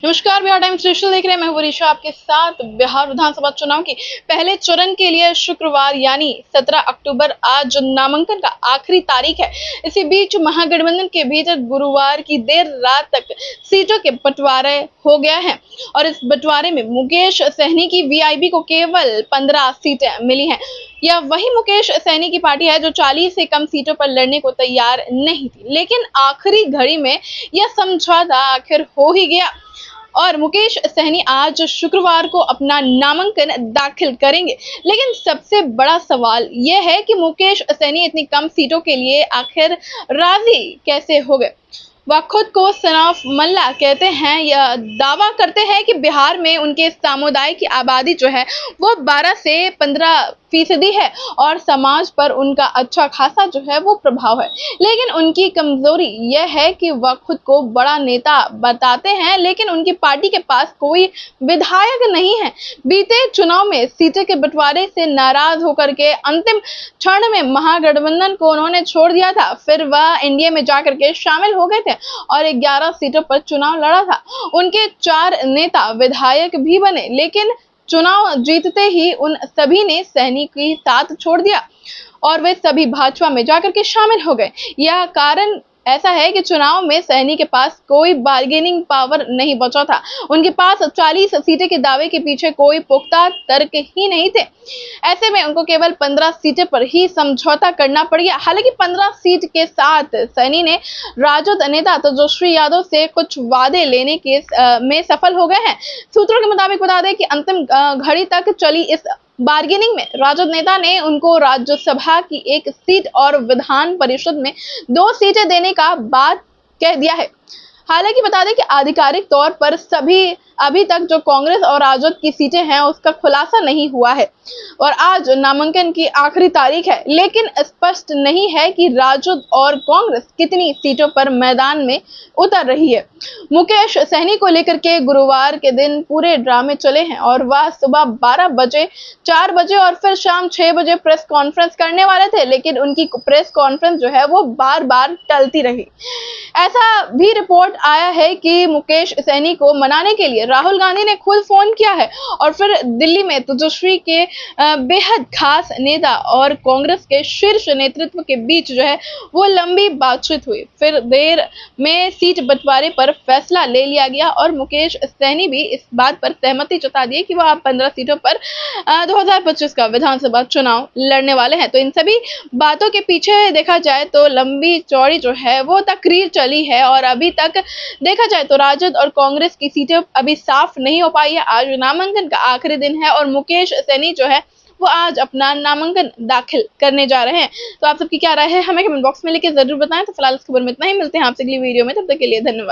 नमस्कार, Bihar times digital देख रहे हैं। मैं हूं ऋषा आपके साथ। बिहार विधानसभा चुनाव की पहले चरण के लिए शुक्रवार यानी 17 अक्टूबर आज नामांकन का आखिरी तारीख है। इसी बीच महागठबंधन के भीतर गुरुवार की देर रात तक सीटों के बंटवारे हो गया है और इस बंटवारे में मुकेश सहनी की वीआईपी को केवल 15 सीटें मिली हैं। यह वही मुकेश सहनी की पार्टी है जो 40 से कम सीटों पर लड़ने को तैयार नहीं थी, लेकिन आखिरी घड़ी में यह समझौता आखिर हो ही गया और मुकेश सहनी आज शुक्रवार को अपना नामांकन दाखिल करेंगे। लेकिन सबसे बड़ा सवाल यह है कि मुकेश सहनी इतनी कम सीटों के लिए आखिर राजी कैसे हो गए। वह खुद को सन ऑफ मल्ला कहते हैं। यह दावा करते हैं कि बिहार में उनके समुदाय की आबादी जो है वो 12 से 15% है और समाज पर उनका अच्छा खासा जो है वो प्रभाव है। लेकिन उनकी कमजोरी यह है कि वह खुद को बड़ा नेता बताते हैं, लेकिन उनकी पार्टी के पास कोई विधायक नहीं है। बीते चुनाव में सीटें के बंटवारे से नाराज होकर के अंतिम क्षण में महागठबंधन को उन्होंने छोड़ दिया था। फिर वह एनडीए में जाकर के शामिल हो गए थे और 11 सीटों पर चुनाव लड़ा था। उनके 4 नेता विधायक भी बने, लेकिन चुनाव जीतते ही उन सभी ने सहनी की साथ छोड़ दिया और वे सभी भाजपा में जाकर के शामिल हो गए। यह कारण ऐसा है कि चुनाव में सहनी के पास कोई बार्गेनिंग पावर नहीं बचा था। उनके पास 40 सीटें के दावे के पीछे कोई पुख्ता तर्क ही नहीं थे। ऐसे में उनको केवल 15 सीटें पर ही समझौता करना पड़ गया। हालांकि 15 सीट के साथ सहनी ने राजद नेता तेजस्वी यादव से कुछ वादे लेने के में सफल हो गए हैं। सूत्रों के मुताबिक बता दें कि अंतिम घड़ी तक चली इस बार्गेनिंग में राजद नेता ने उनको राज्यसभा की 1 सीट और विधान परिषद में 2 सीटें देने का बात कह दिया है। हालांकि बता दें कि आधिकारिक तौर पर अभी तक जो कांग्रेस और राजद की सीटें हैं उसका खुलासा नहीं हुआ है और आज नामांकन की आखिरी तारीख है। लेकिन स्पष्ट नहीं है कि राजद और कांग्रेस कितनी सीटों पर मैदान में उतर रही है। मुकेश सहनी को लेकर के गुरुवार के दिन पूरे ड्रामे चले हैं और वह सुबह 12 बजे, 4 बजे और फिर शाम 6 बजे प्रेस कॉन्फ्रेंस करने वाले थे, लेकिन उनकी प्रेस कॉन्फ्रेंस जो है वो बार-बार टलती रही। ऐसा भी रिपोर्ट आया है कि मुकेश सहनी को मनाने के लिए राहुल गांधी ने खुद फोन किया है और फिर दिल्ली में तेजस्वी के बेहद खास नेता और कांग्रेस के शीर्ष नेतृत्व के बीच जो है वो लंबी बातचीत हुई। फिर देर में सीट बंटवारे पर फैसला ले लिया गया और मुकेश सहनी भी इस बात पर सहमति जता दी कि वह 15 सीटों पर 2025 का विधानसभा चुनाव लड़ने वाले हैं। तो इन सभी बातों के पीछे देखा जाए तो लंबी चौड़ी जो है वो तकरीर चली है और अभी तक देखा जाए तो राजद और कांग्रेस की सीटें अभी साफ नहीं हो पाई है। आज नामांकन का आखिरी दिन है और मुकेश सहनी जो है वो आज अपना नामांकन दाखिल करने जा रहे हैं। तो आप सबकी क्या राय है हमें कमेंट बॉक्स में लिखकर जरूर बताएं। तो फिलहाल इस खबर में इतना ही, मिलते हैं आपसे अगली वीडियो में, तब तक के लिए धन्यवाद।